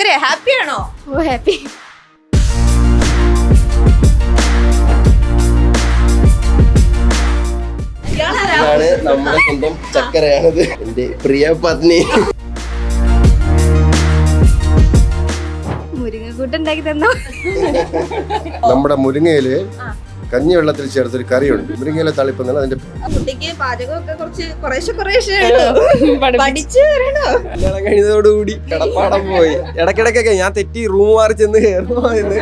ചക്കര ഹാപ്പിയാണോ? ഓ ഹാപ്പി. ഇതാണ് നമ്മുടെ സ്വന്തം ചക്കരയാണത്, എന്റെ പ്രിയ പത്നി. മുരിങ്ങക്കൂട്ടുണ്ടാക്കി തന്നോ? നമ്മുടെ മുരിങ്ങയില് കഞ്ഞി വെള്ളത്തിൽ ചേർത്തൊരു കറിയുണ്ട്, മുരിങ്ങയിലെ തളിപ്പെന്നാണ് അതിന്റെ. കുട്ടിക്ക് പാചകമൊക്കെ കുറേശ്ശെ പഠിച്ചു വരണോ? കല്യാണം കഴിഞ്ഞതോടുകൂടി കിടപ്പാടം പോയി. ഇടയ്ക്കിടയ്ക്കൊക്കെ ഞാൻ തെറ്റി റൂം മാറി ചെന്ന് കയറുമോ എന്ന്.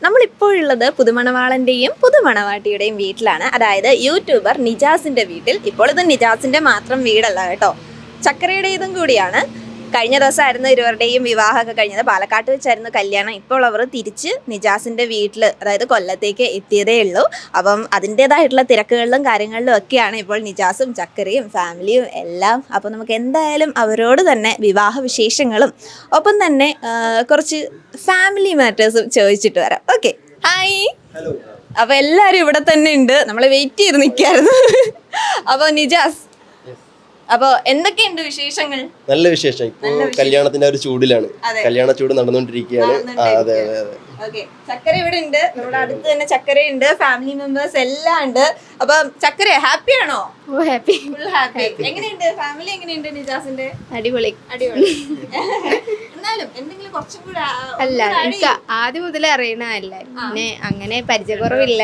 നമ്മളിപ്പോഴുള്ളത് പുതുമണവാളൻ്റെയും പുതുമണവാട്ടിയുടെയും വീട്ടിലാണ്. അതായത് യൂട്യൂബർ നിജാസിൻ്റെ വീട്ടിൽ. ഇപ്പോൾ ഇത് നിജാസിൻ്റെ മാത്രം വീടല്ല കേട്ടോ, ചക്കരയുടേതും കൂടിയാണ്. കഴിഞ്ഞ ദിവസമായിരുന്നു ഇരുവരുടെയും വിവാഹമൊക്കെ കഴിഞ്ഞത്. പാലക്കാട്ട് വെച്ചായിരുന്നു കല്യാണം. ഇപ്പോൾ അവർ തിരിച്ച് നിജാസിൻ്റെ വീട്ടിൽ, അതായത് കൊല്ലത്തേക്ക് എത്തിയതേ ഉള്ളൂ. അപ്പം അതിൻ്റേതായിട്ടുള്ള തിരക്കുകളിലും കാര്യങ്ങളിലും ഒക്കെയാണ് ഇപ്പോൾ നിജാസും ചക്കരയും ഫാമിലിയും എല്ലാം. അപ്പോൾ നമുക്ക് എന്തായാലും അവരോട് തന്നെ വിവാഹ വിശേഷങ്ങളും ഒപ്പം തന്നെ കുറച്ച് ഫാമിലി മാറ്റേഴ്സും ചോദിച്ചിട്ട് വരാം. Okay, hi. അപ്പോൾ എല്ലാവരും ഇവിടെ തന്നെ ഉണ്ട്, നമ്മൾ വെയിറ്റ് ചെയ്ത് നിൽക്കായിരുന്നു. അപ്പോൾ നിജാസ്, അപ്പൊ എന്തൊക്കെയുണ്ട് വിശേഷങ്ങൾ? നല്ല വിശേഷം. ഇപ്പൊ കല്യാണത്തിന്റെ ഒരു ചൂടിലാണ്, കല്യാണ ചൂട് നടന്നുകൊണ്ടിരിക്കുകയാണ്. അതെ അതെ അതെ. ചക്കര ഇവിടെ ഉണ്ട്, നമ്മുടെ അടുത്ത് തന്നെ ചക്കര ഉണ്ട്, ഫാമിലി മെമ്പേഴ്സ് എല്ലാം ഉണ്ട്. അപ്പൊ ചക്കര ഹാപ്പിയാണോ? ഓ ഹാപ്പി, ഫുൾ ഹാപ്പി. എങ്ങനെയുണ്ട് ഫാമിലി? എങ്ങനെയുണ്ട് നിജാസിന്റെ? അടിപൊളി. എന്നാലും എന്തെങ്കിലും കുറച്ചും കൂടെ അല്ല, എനിക്ക് ആദ്യം മുതലേ അറിയണല്ല, പിന്നെ അങ്ങനെ പരിചയക്കുറവില്ല.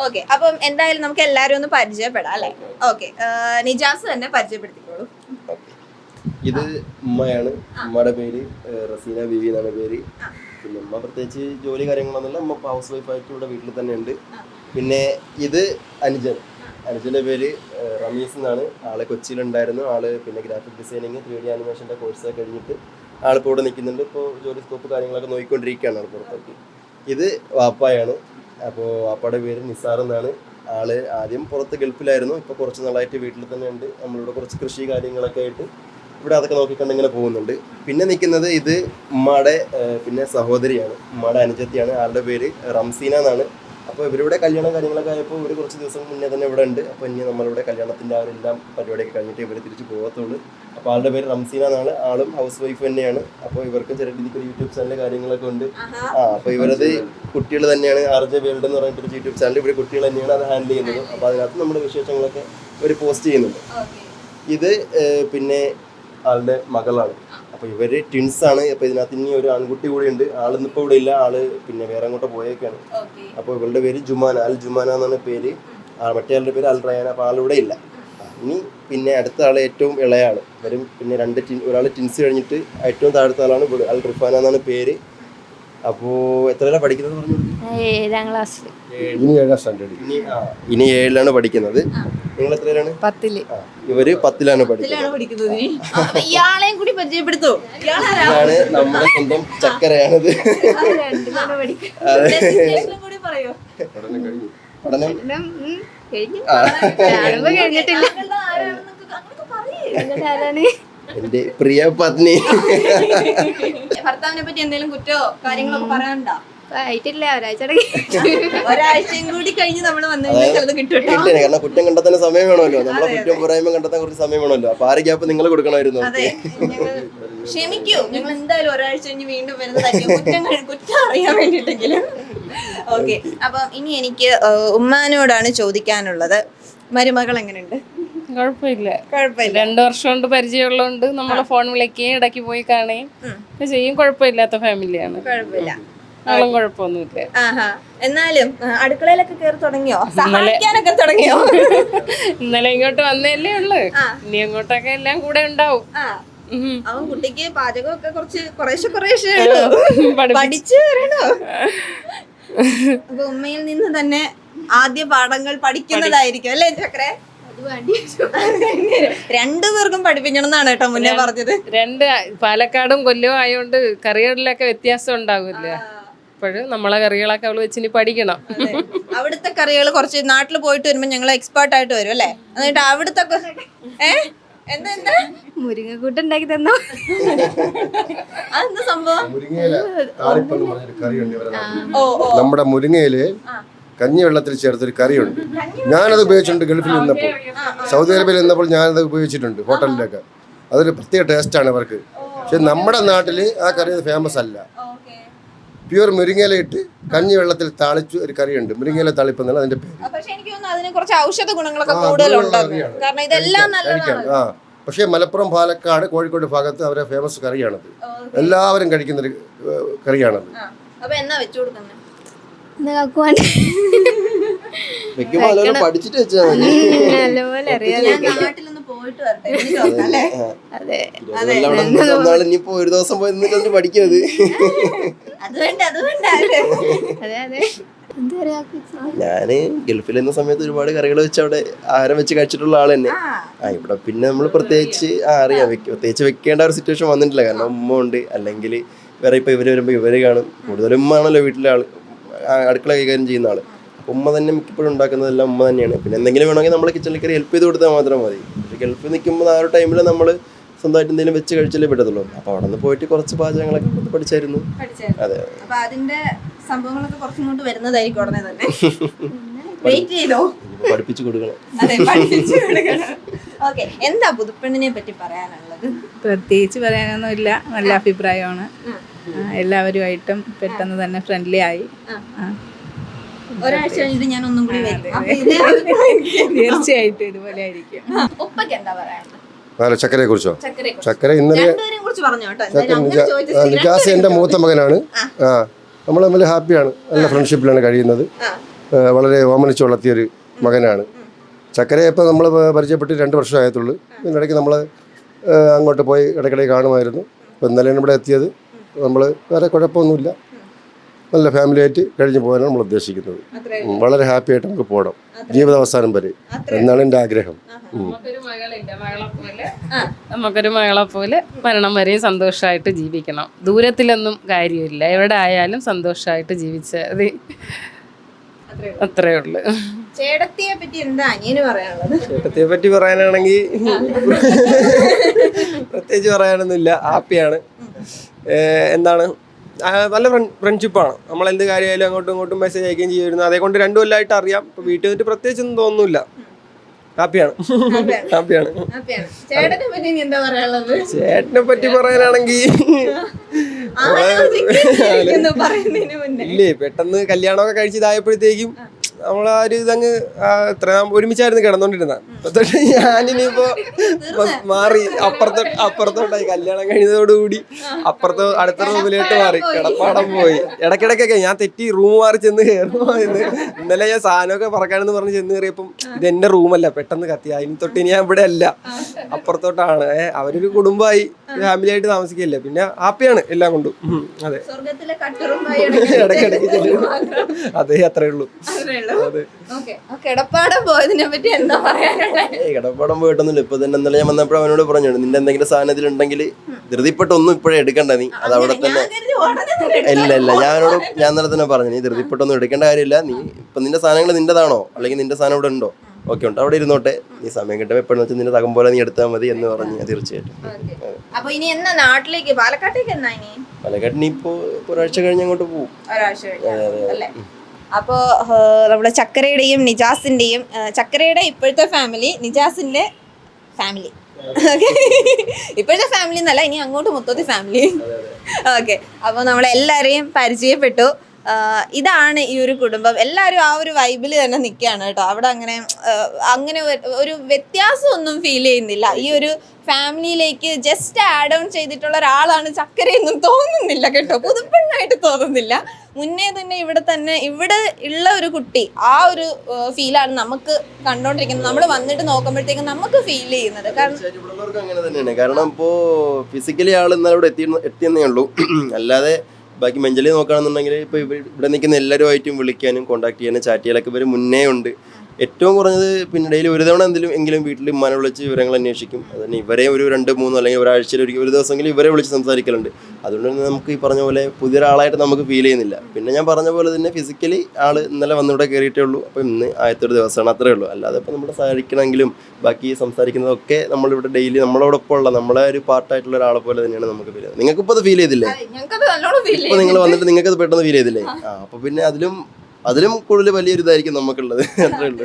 ഓക്കെ, അപ്പം എന്തായാലും നമുക്ക് എല്ലാരും ഒന്ന് പരിചയപ്പെടാം അല്ലേ? ഓക്കെ, നിജാസ് തന്നെ പരിചയപ്പെടുത്തിക്കോളൂ. ഇത് ഉമ്മയാണ്, ഉമ്മയുടെ പേര് റസീന ബീവി എന്നാണ് പേര്. പിന്നെ ഉമ്മ പ്രത്യേകിച്ച് ജോലി കാര്യങ്ങളൊന്നുമില്ല, ഉമ്മ ഹൗസ് വൈഫായിട്ട് ഇവിടെ വീട്ടിൽ തന്നെ ഉണ്ട്. പിന്നെ ഇത് അനുജന്റെ പേര് റമീസ് എന്നാണ്. ആള് കൊച്ചിയിലുണ്ടായിരുന്നു. ആള് പിന്നെ ഗ്രാഫിക് ഡിസൈനിങ് 3D ആനിമേഷൻ്റെ കോഴ്സൊക്കെ കഴിഞ്ഞിട്ട് ആളിപ്പോൾ ഇവിടെ നിൽക്കുന്നുണ്ട്. ഇപ്പോൾ ജോലി സ്കോപ്പ് കാര്യങ്ങളൊക്കെ നോക്കിക്കൊണ്ടിരിക്കുകയാണ് ആൾ പുറത്തേക്ക്. ഇത് വാപ്പായാണ്. അപ്പോൾ വാപ്പയുടെ പേര് നിസാർ എന്നാണ്. ആള് ആദ്യം പുറത്ത് ഗൾഫിലായിരുന്നു, ഇപ്പോൾ കുറച്ച് നാളായിട്ട് വീട്ടിൽ തന്നെ ഉണ്ട്. നമ്മളിവിടെ കുറച്ച് കൃഷി കാര്യങ്ങളൊക്കെ ആയിട്ട് ഇവിടെ അതൊക്കെ നോക്കിക്കൊണ്ട് ഇങ്ങനെ പോകുന്നുണ്ട്. പിന്നെ നിൽക്കുന്നത് ഇത് ഉമ്മയുടെ പിന്നെ സഹോദരിയാണ്, ഉമ്മയുടെ അനുജത്തിയാണ്. ആളുടെ പേര് റംസീന എന്നാണ്. അപ്പോൾ ഇവരുടെ കല്യാണം കാര്യങ്ങളൊക്കെ ആയപ്പോൾ ഇവർ കുറച്ച് ദിവസം മുന്നേ തന്നെ ഇവിടെ ഉണ്ട്. അപ്പോൾ ഇനി നമ്മളിവിടെ കല്യാണത്തിൻ്റെ അവരെല്ലാം പരിപാടിയൊക്കെ കഴിഞ്ഞിട്ട് ഇവർ തിരിച്ച് പോകത്തുള്ളൂ. അപ്പോൾ ആളുടെ പേര് റംസീന എന്നാണ്. ആളും ഹൗസ് വൈഫ് തന്നെയാണ്. അപ്പോൾ ഇവർക്കും ചെറിയ രീതിക്ക് യൂട്യൂബ് ചാനൽ കാര്യങ്ങളൊക്കെ ഉണ്ട്. അപ്പോൾ ഇവരത് കുട്ടികൾ തന്നെയാണ്, RJ വേൾഡ് എന്ന് പറഞ്ഞിട്ടൊരു യൂട്യൂബ് ചാനൽ. ഇവിടെ കുട്ടികൾ തന്നെയാണ് അത് ഹാൻഡിൽ ചെയ്യുന്നത്. അപ്പോൾ അതിനകത്ത് നമ്മുടെ വിശേഷങ്ങളൊക്കെ ഇവർ പോസ്റ്റ് ചെയ്യുന്നുണ്ട്. ഇത് പിന്നെ ആളുടെ മകളാണ്. അപ്പോൾ ഇവർ ട്വിൻസാണ്. അപ്പോൾ ഇതിനകത്ത് ഇനി ഒരു ആൺകുട്ടി കൂടി ഉണ്ട്. ആളിന്നിപ്പോൾ ഇവിടെ ഇല്ല, ആള് പിന്നെ വേറെ അങ്ങോട്ട് പോയേക്കാണ്. അപ്പോൾ ഇവളുടെ പേര് ജുമാന, അൽ ജുമാന എന്നാണ് പേര്. മറ്റേ ആളുടെ പേര് അൽ റയാൻ. അപ്പോൾ ആളിവിടെ ഇല്ല. ഇനി പിന്നെ അടുത്ത ആൾ ഏറ്റവും ഇളയാള് വരും. പിന്നെ ഒരാൾ ട്വിൻസ് കഴിഞ്ഞിട്ട് ഏറ്റവും താഴത്തെ ആളാണ് ഇവിടെ, അൽ റിഫാന എന്നാണ് പേര്. അപ്പോൾ എത്രയാണ് പഠിക്കുന്നത് പറഞ്ഞു? 7ാം ക്ലാസ്സിൽ. ഇനി 7ാം സ്റ്റാൻഡേർഡ്. ഇനി 7ലാണ് പഠിക്കുന്നത്. നിങ്ങൾ എത്രയിലാണ്? 10ല്. ഇവര് 10ലാണ് പഠിക്കുന്നത്. ഇയാളെയും കൂടി പരിചയപ്പെടുത്തോ? ഇതാണ് നമ്മുടെ സ്വന്തം ചക്കരയാണത്. പഠനം കഴിഞ്ഞിട്ടില്ല. എന്റെ പ്രിയ പത്നി. ഭർത്താവിനെ പറ്റി എന്തെങ്കിലും കുറ്റോ കാര്യങ്ങളൊക്കെ പറയാനുണ്ടോ? ആയിട്ടില്ല, ഒരാഴ്ചയും കൂടി കഴിഞ്ഞ് നമ്മൾ വന്നു കഴിഞ്ഞാൽ ചിലത് കിട്ടും. കാരണം കുറ്റം കണ്ടെത്താൻ സമയം വേണമല്ലോ, നമ്മളെ കുറ്റം പോരായ്മ കണ്ടെത്താൻ കുറച്ച് സമയം വേണമല്ലോ. അപ്പൊ ആ ഒരു ഗ്യാപ്പ് നിങ്ങൾ കൊടുക്കണമായിരുന്നു. ക്ഷമിക്കൂ, ഞങ്ങൾ എന്തായാലും ഒരാഴ്ച കഴിഞ്ഞ് വീണ്ടും വരുന്നതായിരിക്കും, കുറ്റം അറിയാൻ വേണ്ടിട്ടെങ്കിലും. ഓക്കെ, അപ്പം ഇനി എനിക്ക് ഉമ്മാനോടാണ് ചോദിക്കാനുള്ളത്. മരുമകൾ എങ്ങനെയുണ്ട്? കുഴപ്പമില്ല. 2 വർഷം കൊണ്ട് പരിചയമുള്ളതുകൊണ്ട് നമ്മളെ ഫോൺ വിളിക്കുകയും ഇടയ്ക്ക് പോയി കാണുകയും ചെയ്യും. കുഴപ്പമില്ലാത്ത ഫാമിലിയാണ്. കുഴപ്പമില്ല, ആളും കുഴപ്പമൊന്നുമില്ല. എന്നാലും അടുക്കളയിലൊക്കെ കയറി തുടങ്ങിയോ? സഹായിക്കാനൊക്കെ തുടങ്ങിയോ? ഇന്നലെ ഇങ്ങോട്ട് വന്നല്ലേ ഉള്ളു, ഇനി അങ്ങോട്ടൊക്കെ എല്ലാം കൂടെ ഉണ്ടാവും. അവൻ കുട്ടിക്ക് പാചകമൊക്കെ കുറേശ്ശെ പഠിച്ചു വരണോ? അപ്പൊ ഉമ്മയിൽ നിന്ന് തന്നെ ആദ്യ പാഠങ്ങൾ പഠിക്കുന്നതായിരിക്കും അല്ലേ ചക്രേ? രണ്ടുപേർക്കും പഠിപ്പിക്കണം എന്നാണ് കേട്ടോ മുന്നേ പറഞ്ഞത്. പാലക്കാടും കൊല്ലവും ആയതുകൊണ്ട് കറികളിലൊക്കെ വ്യത്യാസം ഉണ്ടാവില്ല. അപ്പോഴും നമ്മളെ കറികളൊക്കെ അവള് വെച്ചിനി പഠിക്കണം. അവിടുത്തെ കറികൾ കുറച്ച് നാട്ടിൽ പോയിട്ട് വരുമ്പോ ഞങ്ങൾ എക്സ്പേർട്ട് ആയിട്ട് വരും അല്ലേ? എന്നിട്ട് അവിടുത്തെ എന്താ മുരിങ്ങക്കൂട്ട് ഉണ്ടാക്കി തന്നോ? അതെന്താ സംഭവം? മുരിങ്ങയില താളിപ്പ് എന്ന് പറഞ്ഞൊരു കറിയുണ്ട് ഇവരുടെ നാട്ടിൽ. ഓ ഓ നമ്മുടെ മുരിങ്ങയില് കഞ്ഞി വെള്ളത്തിൽ ചേർത്തൊരു കറിയുണ്ട്. ഞാനത് ഉപയോഗിച്ചിട്ടുണ്ട് ഗൾഫിൽ നിന്നപ്പോൾ, സൗദി അറേബ്യയിൽ നിന്നപ്പോൾ ഞാനത് ഉപയോഗിച്ചിട്ടുണ്ട് ഹോട്ടലിലൊക്കെ. അതൊരു പ്രത്യേക ടേസ്റ്റാണ് അവർക്ക്. പക്ഷെ നമ്മുടെ നാട്ടിൽ ആ കറി ഫേമസ് അല്ല. ഓക്കെ. പ്യൂർ മുരിങ്ങയില ഇട്ട് കഞ്ഞി വെള്ളത്തിൽ താളിച്ച് ഒരു കറിയുണ്ട്, മുരിങ്ങയില താളിപ്പ് എന്നാണ് അതിന്റെ പേര്. പക്ഷെ എനിക്ക് തോന്നുന്നു അതിന് കുറച്ച് ഔഷധ ഗുണങ്ങളൊക്കെ കൂടുതലുണ്ടെന്ന്. കാരണം ഇതെല്ലാം കഴിക്കാൻ നല്ലതാണ്. പക്ഷേ മലപ്പുറം, പാലക്കാട്, കോഴിക്കോട് ഭാഗത്ത് അവരെ ഫേമസ് കറിയാണത്. എല്ലാവരും കഴിക്കുന്നൊരു കറിയാണത്. അപ്പൊ എന്നാ വെച്ചു കൊടുക്കുന്നത്? പഠിച്ചിട്ട് വെച്ചാൽ മതി. നല്ലപോലെ അറിയാം. ഞാൻ നാട്ടിലൊന്ന് പോയിട്ട് വരട്ടെ, എന്നിട്ട് നോക്കാം, അല്ലേ? അതെ ഇനിയിപ്പോ ഒരു ദിവസം പോയി നിന്നിട്ട് പഠിക്കുന്നത്. അത് വേണ്ട അതെ അതെ. എന്താ പറയാ, ഞാന് ഗൾഫിൽ എന്ന സമയത്ത് ഒരുപാട് കറികൾ വെച്ച് അവിടെ ആഹാരം വെച്ച് കഴിച്ചിട്ടുള്ള ആൾ തന്നെ. ഇവിടെ പിന്നെ നമ്മൾ പ്രത്യേകിച്ച് അറിയാം, പ്രത്യേകിച്ച് വെക്കേണ്ട ഒരു സിറ്റുവേഷൻ വന്നിട്ടില്ല. കാരണം ഉമ്മ ഉണ്ട്, അല്ലെങ്കിൽ വേറെ ഇപ്പൊ ഇവര് വരുമ്പോ ഇവര് കാണും. കൂടുതലും ഉമ്മ ആണല്ലോ വീട്ടിലെ ആള്, അടുക്കള കൈകാര്യം ചെയ്യുന്ന ആള്. അപ്പൊ ഉമ്മ തന്നെ മിക്കപ്പോഴും ഉണ്ടാക്കുന്നതെല്ലാം ഉമ്മ തന്നെയാണ്. പിന്നെ എന്തെങ്കിലും വേണമെങ്കിൽ നമ്മൾ കിച്ചണിൽ കയറി ഹെൽപ്പ് ചെയ്ത് കൊടുത്താൽ മാത്രം മതി. പക്ഷെ ഗൾഫിൽ നിൽക്കുമ്പോൾ ആ ഒരു ടൈമിൽ നമ്മൾ സ്വന്തമായിട്ട് എന്തെങ്കിലും വെച്ച് കഴിച്ചാലേ പറ്റത്തുള്ളൂ. അപ്പൊ അവിടെ നിന്ന് പോയിട്ട് കുറച്ച് പാചകങ്ങളൊക്കെ പഠിച്ചായിരുന്നു. അതെ. അപ്പൊ അതിന്റെ സംഭവങ്ങളൊക്കെ കുറച്ചിങ്ങോട്ട് വരുന്നതായിരിക്കും ഉടനെ തന്നെ. വെയിറ്റ് ചെയ്തോ, പഠിപ്പിച്ചു കൊടുക്കണം. അതെ, പഠിപ്പിച്ചു കൊടുക്കണം. ഓക്കെ, എന്താ പുതുപ്പെണ്ണിനെ പറ്റി പറയാനുള്ളത്? പ്രത്യേകിച്ച് പറയാനൊന്നുമില്ല, നല്ല അഭിപ്രായമാണ്. എല്ലാവരുമായിട്ടും പെട്ടെന്ന് തന്നെ ഫ്രണ്ട്ലി ആയി. ഒരാഴ്ച കഴിഞ്ഞിട്ട് ഞാൻ ഒന്നും കൂടി വരും. തീർച്ചയായിട്ടും ഇതുപോലെ ആയിരിക്കും. ഉപ്പയ്ക്ക് എന്താ പറയാനുള്ളത്? ചക്കരയെ കുറിച്ചോ? ചക്കരയെ ചക്കര ഇന്നലെ രണ്ടുപേരെയും കുറിച്ച് പറഞ്ഞു കേട്ടോ. എന്തായാലും അങ്ങനെ ചോദിച്ച നിജാസ് എൻ്റെ മൂത്ത മകനാണ്. നമ്മൾ തമ്മിൽ ഹാപ്പിയാണ്, നല്ല ഫ്രണ്ട്ഷിപ്പിലാണ് കഴിയുന്നത്. വളരെ ഓമനിച്ച് വളർത്തിയൊരു മകനാണ്. ചക്കരയെ ഇപ്പോൾ നമ്മൾ പരിചയപ്പെട്ട് 2 വർഷമായത്തുള്ളൂ. ഇതിനിടയ്ക്ക് നമ്മൾ അങ്ങോട്ട് പോയി ഇടയ്ക്കിടയ്ക്ക് കാണുമായിരുന്നു. ഇപ്പോൾ ഇന്നലെയാണ് ഇവിടെ എത്തിയത്. നമ്മൾ വേറെ കുഴപ്പമൊന്നുമില്ല, നല്ല ഫാമിലിയായിട്ട് കഴിഞ്ഞ് പോകാനാണ് നമ്മൾ ഉദ്ദേശിക്കുന്നത്. വളരെ ഹാപ്പി ആയിട്ട് നമുക്ക് പോകണം ജീവിതാവസാനം വരെ എന്നാണ് എൻ്റെ ആഗ്രഹം. നമുക്കൊരു മകളെ പോലെ മരണം വരെയും സന്തോഷമായിട്ട് ജീവിക്കണം. ദൂരത്തിലൊന്നും കാര്യമില്ല, എവിടെ ആയാലും സന്തോഷമായിട്ട് ജീവിച്ചാൽ അത്രേ ഉള്ളു. ചേട്ടത്തിയെ പറ്റി എന്താ അനിയന് പറയാനുള്ളത്? ചേട്ടത്തിയെ പറ്റി പറയാനാണെങ്കിൽ പ്രത്യേകിച്ച് പറയാനൊന്നുമില്ല, ഹാപ്പിയാണ്. എന്താണ്, നല്ല ഫ്രണ്ട്ഷിപ്പാണ്. നമ്മൾ എന്ത് കാര്യമായാലും അങ്ങോട്ടും ഇങ്ങോട്ടും മെസ്സേജ് അയക്കുകയും ചെയ്യുമായിരുന്നു. അതേ കൊണ്ട് 2 കൊല്ലമായിട്ട് അറിയാം. ഇപ്പോൾ വീട്ടിൽ നിന്നിട്ട് പ്രത്യേകിച്ചൊന്നും തോന്നുന്നില്ല, ഹാപ്പിയാണ്. ഹാപ്പിയാണ്. ചേട്ടനെ പറ്റി ഇനി എന്താ പറയാനുള്ളത്? ചേട്ടനെ പറ്റി പറയാനാണെങ്കിൽ ഇല്ലേ, പെട്ടെന്ന് കല്യാണമൊക്കെ കഴിച്ചതായപ്പോഴത്തേക്കും നമ്മൾ ആ ഒരു ഇതങ്ങ് എത്ര ഒരുമിച്ചായിരുന്നു കിടന്നോണ്ടിരുന്നത്. അപ്പോഴത്തോട്ട് ഞാനിനിയിപ്പോ മാറി അപ്പുറത്തോട്ടായി. കല്യാണം കഴിഞ്ഞതോടുകൂടി അടുത്ത റൂമിലോട്ട് മാറി, കിടപ്പാടം പോയി. ഇടയ്ക്കിടയ്ക്കൊക്കെ ഞാൻ തെറ്റി റൂം മാറി ചെന്ന് കയറുമായിരുന്നു. ഇന്നലെ ഞാൻ സാധനമൊക്കെ പറക്കാനെന്ന് പറഞ്ഞ് ചെന്ന് കയറിയപ്പം ഇത് എന്റെ റൂമല്ല, പെട്ടെന്ന് കത്തി. അതിന് തൊട്ട് ഇനി ഞാൻ ഇവിടെ അല്ല, അപ്പുറത്തോട്ടാണ്. അവരൊരു കുടുംബമായി ഫാമിലി ആയിട്ട് താമസിക്കല്ലേ, പിന്നെ ഹാപ്പിയാണ് എല്ലാം കൊണ്ടും. അതെ, ഇടയ്ക്കിടയ്ക്ക് ചെല്ലും. അതേ, അത്രേ ഉള്ളൂ. കിടപ്പാടം പോയതിനെ പറ്റി എന്താ പറയാനുള്ളത്? കിടപ്പാടം പോയിട്ടൊന്നുമില്ല. ഇപ്പൊ തന്നെ ഇന്നലെ ഞാൻ വന്നപ്പോൾ അവനോട് പറഞ്ഞു, നിന്റെ എന്തെങ്കിലും സാധനത്തിൽ ഉണ്ടെങ്കിൽ ധൃതിപ്പെട്ടൊന്നും ഇപ്പോഴേ എടുക്കണ്ട, നീ അത് അവിടെ തന്നെ. ഇല്ല, ഞാൻ ഇന്നലെ തന്നെ പറഞ്ഞു, നീ ധൃതിപ്പെട്ടൊന്നും എടുക്കേണ്ട കാര്യമില്ല. നീ ഇപ്പൊ നിന്റെ സാധനങ്ങൾ നിന്റേതാണോ, അല്ലെങ്കിൽ നിന്റെ സാധനം ഇവിടെ ഉണ്ടോ, ഓക്കെ ഉണ്ട്, അവിടെ ഇരുന്നോട്ടെ. നീ സമയം കിട്ടുമ്പോൾ എപ്പോഴെന്ന് വെച്ചാൽ നിന്റെ തകം പോലെ നീ എടുത്താൽ മതി എന്ന് പറഞ്ഞു. തീർച്ചയായിട്ടും. അപ്പൊ ഇനി എന്നാ നാട്ടിലേക്ക്, പാലക്കാട്ടേക്ക് എന്നാ ഇനി? പാലക്കാട്ടിന് ഇപ്പോ ഒരാഴ്ച കഴിഞ്ഞ് അങ്ങോട്ട് പോകും. ഒരാഴ്ച കഴിഞ്ഞല്ലേ? അപ്പോ നമ്മുടെ ചക്കരയുടെയും നിജാസിന്റെയും, ചക്കരയുടെ ഇപ്പോഴത്തെ ഫാമിലി, നിജാസിന്റെ ഫാമിലി. ഇപ്പോഴത്തെ ഫാമിലി എന്നല്ല, ഇനി അങ്ങോട്ട് മൊത്തത്തിൽ ഫാമിലി. ഓക്കെ, അപ്പോൾ നമ്മളെല്ലാവരെയും പരിചയപ്പെട്ടു. ഇതാണ് ഈ ഒരു കുടുംബം. എല്ലാവരും ആ ഒരു വൈബിൽ തന്നെ നിൽക്കുകയാണ് കേട്ടോ. അവിടെ അങ്ങനെ ഒരു വ്യത്യാസമൊന്നും ഫീൽ ചെയ്യുന്നില്ല. ഈ ഒരു ഫാമിലിയിലേക്ക് ജസ്റ്റ് ആഡ് ഓൺ ചെയ്തിട്ടുള്ള ഒരാളാണ് ചക്കരയൊന്നും തോന്നുന്നില്ല കേട്ടോ, പുതുപ്പെണ്ണായിട്ട് തോന്നുന്നില്ല. മുന്നേ തന്നെ ഇവിടെ ഉള്ള ഒരു കുട്ടി, ആ ഒരു ഫീലാണ് നമുക്ക് കണ്ടോണ്ടിരിക്കുന്നത്. നമ്മൾ വന്നിട്ട് നോക്കുമ്പോഴത്തേക്കും നമുക്ക് ഫീൽ ചെയ്യുന്നത്. കാരണം അങ്ങനെ തന്നെയാണ്. കാരണം ഇപ്പോൾ ഫിസിക്കലി ആൾ ഇന്നലെ ഇവിടെ എത്തിയെന്നേ ഉള്ളൂ. അല്ലാതെ ബാക്കി മെന്റലി നോക്കുകയാണെന്നുണ്ടെങ്കിൽ ഇപ്പോൾ ഇവിടെ നിൽക്കുന്ന എല്ലാവരുമായിട്ടും വിളിക്കാനും കോൺടാക്ട് ചെയ്യാനും ചാറ്റ് ചെയ്യാനൊക്കെ ഇവർ മുന്നേ ഉണ്ട്. ഏറ്റവും കുറഞ്ഞത് പിന്നെ ഡെയിലി ഒരു തവണ എങ്കിലും വീട്ടിൽ ഉമ്മാനെ വിളിച്ച് വിവരങ്ങൾ അന്വേഷിക്കും. അത് തന്നെ ഇവരെ ഒരു 2-3 അല്ലെങ്കിൽ ഒരാഴ്ചയിൽ ഒരു ദിവസമെങ്കിലും ഇവരെ വിളിച്ച് സംസാരിക്കലുണ്ട്. അതുകൊണ്ട് തന്നെ നമുക്ക് ഈ പറഞ്ഞ പോലെ പുതിയൊരാളായിട്ട് നമുക്ക് ഫീൽ ചെയ്യുന്നില്ല. പിന്നെ ഞാൻ പറഞ്ഞ പോലെ തന്നെ ഫിസിക്കലി ആൾ ഇന്നലെ വന്നിവിടെ കയറിയിട്ടേ ഉള്ളൂ. അപ്പോൾ ഇന്ന് ആദ്യത്തെ ഒരു ദിവസമാണ്, അത്രേ ഉള്ളൂ. അല്ലാതെ ഇപ്പോൾ നമ്മുടെ സഹായിക്കണമെങ്കിലും ബാക്കി സംസാരിക്കുന്നതൊക്കെ നമ്മളിവിടെ ഡെയിലി നമ്മളോടൊപ്പം ഉള്ള നമ്മളെ ഒരു പാർട്ടായിട്ടുള്ള ഒരാളെ പോലെ തന്നെയാണ് നമുക്ക് ഫീൽ ചെയ്യുന്നത്. നിങ്ങൾക്കിപ്പോൾ അത് ഫീൽ ചെയ്തില്ലേ? ഞങ്ങൾക്കത് നല്ലോണം ഫീൽ ഇപ്പോൾ നിങ്ങൾ വന്നിട്ട് നിങ്ങൾക്കത് പെട്ടെന്ന് ഫീൽ ചെയ്തില്ലേ? അപ്പോൾ പിന്നെ അതിലും കൂടുതൽ വലിയൊരു ഇതായിരിക്കും നമുക്കുള്ളത്. അത്രേ ഉള്ളൂ.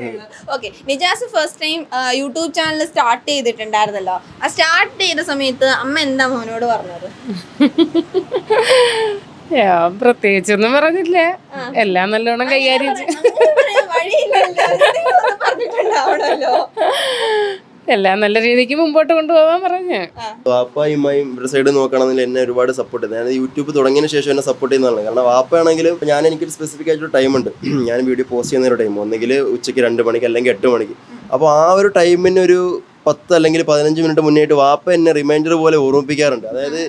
Okay, Nijas first time YouTube channel start ചെയ്തിട്ടുണ്ടായിരുന്നല്ലോ. ആ സ്റ്റാർട്ട് ചെയ്ത സമയത്ത് അമ്മ എന്താ മോനോട് പറഞ്ഞത്? ഞാൻ പ്രത്യേകിച്ചൊന്നും പറഞ്ഞില്ല, എല്ലാം നല്ലോണം കൈകാര്യം പറഞ്ഞിട്ടുണ്ടാവണല്ലോ. എല്ലാം നല്ല രീതിക്ക് മുമ്പോട്ട് കൊണ്ടുപോകാൻ പറഞ്ഞു. വാപ്പായും ഉമ്മയും ഇവരുടെ സൈഡ് നോക്കുകയാണെങ്കിൽ എന്നെ ഒരുപാട് സപ്പോർട്ട് ചെയ്തു. ഞാൻ യൂട്യൂബ് തുടങ്ങിയതിന് ശേഷം എന്നെ സപ്പോർട്ട് ചെയ്യുന്നതാണ്. കാരണം വാപ്പയാണെങ്കിലും എനിക്കൊരു സ്പെസിഫിക് ആയിട്ടൊരു ടൈമുണ്ട്. ഞാൻ വീഡിയോ പോസ്റ്റ് ചെയ്യുന്ന ഒരു ടൈം, ഒന്നെങ്കിൽ ഉച്ചയ്ക്ക് 2 മണിക്ക് അല്ലെങ്കിൽ 8 മണിക്ക്. അപ്പോൾ ആ ഒരു ടൈമിന് ഒരു 10 അല്ലെങ്കിൽ 15 മിനിറ്റ് മുന്നേയിട്ട് വാപ്പ എന്നെ റിമൈൻഡർ പോലെ ഓർമ്മിപ്പിക്കാറുണ്ട്. അതായത്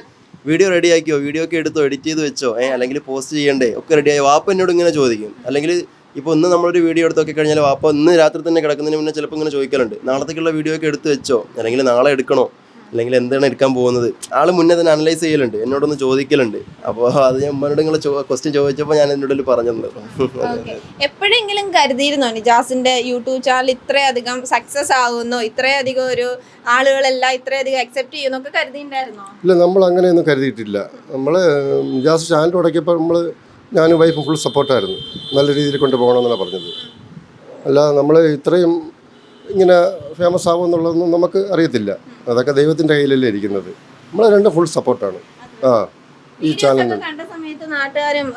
വീഡിയോ റെഡി ആക്കിയോ, വീഡിയോ ഒക്കെ എടുത്തോ, എഡിറ്റ് ചെയ്ത് വെച്ചോ, അല്ലെങ്കിൽ പോസ്റ്റ് ചെയ്യണ്ടേ, ഒക്കെ റെഡിയായി വാപ്പ എന്നോട് ഇങ്ങനെ ചോദിക്കും. അല്ലെങ്കിൽ ഇപ്പോൾ ഒന്ന് നമ്മളൊരു വീഡിയോ എടുത്ത് നോക്കി കഴിഞ്ഞാൽ വാപ്പ ഇന്ന് രാത്രി തന്നെ കിടക്കുന്നതിന് മുന്നേ ചിലപ്പോൾ ഇങ്ങനെ ചോദിക്കലുണ്ട്, നാളത്തേക്കുള്ള വീഡിയോ ഒക്കെ എടുത്ത് വെച്ചോ, അല്ലെങ്കിൽ നാളെ എടുക്കണോ, അല്ലെങ്കിൽ എന്താണ് എടുക്കാൻ പോകുന്നത്. ആൾ മുന്നേ തന്നെ അനലൈസ് ചെയ്യലുണ്ട്, എന്നോടൊന്ന് ചോദിക്കലുണ്ട്. അപ്പോൾ അത് ഞാൻ ഉമ്മനോട് നിങ്ങൾ ക്വസ്റ്റ്യൻ ചോദിച്ചപ്പോൾ ഞാൻ എന്നോട് പറഞ്ഞിട്ടുണ്ട്. എപ്പോഴെങ്കിലും കരുതിയിരുന്നോ നിജാസിന്റെ യൂട്യൂബ് ചാനൽ ഇത്രയധികം സക്സസ് ആകുന്നോ, ഇത്രയധികം ഒരു ആളുകളെല്ലാം ഇത്രയധികം അക്സെപ്റ്റ് ചെയ്യുന്നൊക്കെ കരുതിയിട്ടുണ്ടായിരുന്നോ? ഇല്ല, നമ്മൾ അങ്ങനെയൊന്നും കരുതിയിട്ടില്ല. നമ്മൾ നിജാസ് ചാനൽ തുടങ്ങിയപ്പോൾ ഞാനും വൈഫും ഫുൾ സപ്പോർട്ടായിരുന്നു. നല്ല രീതിയിൽ കൊണ്ടുപോകണമെന്നാണ് പറഞ്ഞത്. അല്ലാതെ നമ്മൾ ഇത്രയും ഇങ്ങനെ ഫേമസ് ആകുമെന്നുള്ളതൊന്നും നമുക്ക് അറിയത്തില്ല. അതൊക്കെ ദൈവത്തിൻ്റെ കയ്യിലല്ലേ ഇരിക്കുന്നത്. നമ്മൾ രണ്ടും ഫുൾ സപ്പോർട്ടാണ്. ഈ ചാനലിന് കണ്ട സമയത്ത് നാട്ടുകാരും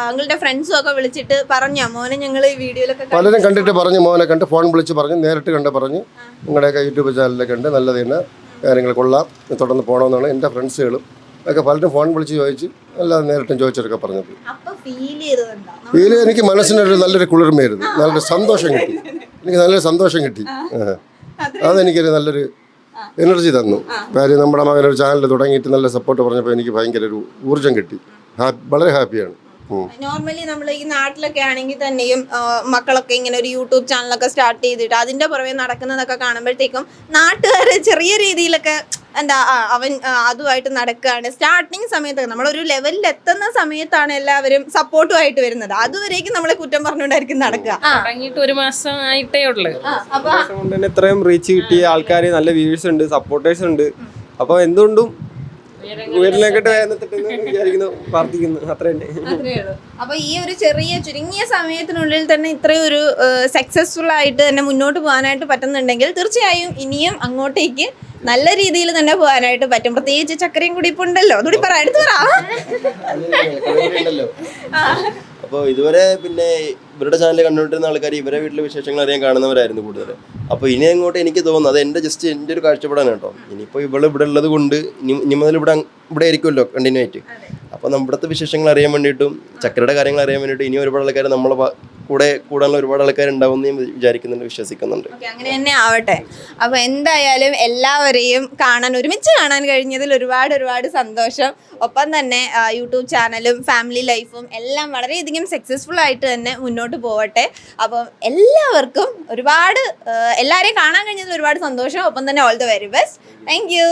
നിങ്ങളുടെ ഫ്രണ്ട്സും ഒക്കെ വിളിച്ചിട്ട് പറഞ്ഞോ മോനെ ഞങ്ങൾ ഈ വീഡിയോയിലൊക്കെ പലരും കണ്ടിട്ട് പറഞ്ഞു, മോനെ കണ്ട് ഫോൺ വിളിച്ച് പറഞ്ഞു, നേരിട്ട് കണ്ട് പറഞ്ഞു നിങ്ങളുടെയൊക്കെ യൂട്യൂബ് ചാനലിലൊക്കെ ഉണ്ട്, നല്ലത് തന്നെ, കാര്യങ്ങൾ കൊള്ളാം, തുടർന്ന് പോകണമെന്നാണ് എൻ്റെ ഫ്രണ്ട്സുകളും ഒക്കെ പലരും ഫോൺ വിളിച്ച് ചോദിച്ച്, അല്ലാതെ നേരിട്ടും ചോദിച്ചവരൊക്കെ പറഞ്ഞത്. ഫീൽ എനിക്ക് മനസ്സിനൊരു നല്ലൊരു കുളിർമയായിരുന്നു, നല്ലൊരു സന്തോഷം കിട്ടി. എനിക്ക് നല്ലൊരു സന്തോഷം കിട്ടി. അതെനിക്കൊരു നല്ലൊരു എനർജി തന്നു. കാര്യം നമ്മുടെ മകനൊരു ചാനൽ തുടങ്ങിയിട്ട് നല്ല സപ്പോർട്ട് പറഞ്ഞപ്പോൾ എനിക്ക് ഭയങ്കര ഒരു ഊർജ്ജം കിട്ടി. വളരെ ഹാപ്പിയാണ്. നോർമലി നമ്മൾ ഈ നാട്ടിലൊക്കെ ആണെങ്കിൽ തന്നെയും മക്കളൊക്കെ ഇങ്ങനെ ഒരു യൂട്യൂബ് ചാനലൊക്കെ സ്റ്റാർട്ട് ചെയ്തിട്ട് അതിന്റെ പുറമെ നടക്കുന്നതൊക്കെ കാണുമ്പോഴത്തേക്കും നാട്ടുകാർ ചെറിയ രീതിയിലൊക്കെ എന്താ അവൻ അതുമായിട്ട് നടക്കുകയാണ്. സ്റ്റാർട്ടിങ് സമയത്തൊക്കെ നമ്മളൊരു ലെവലിൽ എത്തുന്ന സമയത്താണ് എല്ലാവരും സപ്പോർട്ടുമായിട്ട് വരുന്നത്. അതുവരേക്കും നമ്മളെ കുറ്റം പറഞ്ഞുകൊണ്ടായിരിക്കും നടക്കുക. തുടങ്ങിയിട്ട് 1 മാസം ആയിട്ടേ ഉള്ളൂ. കൊണ്ട് തന്നെ ഇത്രയും റീച്ച് കിട്ടിയ ആൾക്കാർ, നല്ല വ്യൂവേഴ്സ് ഉണ്ട്, സപ്പോർട്ടേഴ്സ് ഉണ്ട്. അപ്പോൾ എന്തുകൊണ്ടും ഉയരിലേക്കിട്ട് വിചാരിക്കുന്നു, പ്രാർത്ഥിക്കുന്നു, അത്ര തന്നെ. അപ്പൊ ഈ ഒരു ചുരുങ്ങിയ സമയത്തിനുള്ളിൽ തന്നെ ഇത്രയും ഒരു സക്സസ്ഫുൾ ആയിട്ട് തന്നെ മുന്നോട്ട് പോകാനായിട്ട് പറ്റുന്നുണ്ടെങ്കിൽ തീർച്ചയായും ഇനിയും അങ്ങോട്ടേക്ക് നല്ല രീതിയിൽ തന്നെ പോകാനായിട്ട് പറ്റും. പ്രത്യേകിച്ച് ചക്കരയും കൂടി ഇപ്പൊ ഉണ്ടല്ലോ, അതുകൂടി പറ, എടുത്തു പറ. അപ്പോൾ ഇതുവരെ പിന്നെ ഇവരുടെ ചാനൽ കണ്ടുകൊണ്ടിരുന്ന ആൾക്കാർ ഇവരെ വീട്ടിലെ വിശേഷങ്ങൾ അറിയാൻ കാണുന്നവരായിരുന്നു കൂടുതൽ. അപ്പോൾ ഇനി അങ്ങോട്ട് എനിക്ക് തോന്നുന്നു, അത് എൻ്റെ ഒരു കാഴ്ചപ്പാടാണ് കേട്ടോ. ഇനിയിപ്പോൾ ഇവിടെ ഉള്ളത് കൊണ്ട് ഇനി മുതൽ ഇവിടെ ആയിരിക്കുമല്ലോ കണ്ടിന്യൂ ആയിട്ട്. അപ്പോൾ നമ്മുടെ വിശേഷങ്ങൾ അറിയാൻ വേണ്ടിയിട്ടും ചക്കരയുടെ കാര്യങ്ങൾ അറിയാൻ വേണ്ടിയിട്ടും ഇനി ഒരുപാട് ആൾക്കാർ നമ്മളെ കൂടെ കൂടാനുള്ള ഒരുപാട് ആൾക്കാരുണ്ടാവും എന്ന് ഞാൻ വിചാരിക്കുന്നുണ്ട്, വിശ്വസിക്കുന്നുണ്ട്. അങ്ങനെ തന്നെ ആവട്ടെ. അപ്പൊ എന്തായാലും എല്ലാവരെയും ഒരുമിച്ച് കാണാൻ കഴിഞ്ഞതിൽ ഒരുപാട് സന്തോഷം. ഒപ്പം തന്നെ യൂട്യൂബ് ചാനലും ഫാമിലി ലൈഫും എല്ലാം വളരെയധികം സക്സസ്ഫുൾ ആയിട്ട് തന്നെ മുന്നോട്ട് പോവട്ടെ. അപ്പം എല്ലാവർക്കും എല്ലാവരെയും കാണാൻ കഴിഞ്ഞതിൽ ഒരുപാട് സന്തോഷം. ഒപ്പം തന്നെ all the very best. Thank you.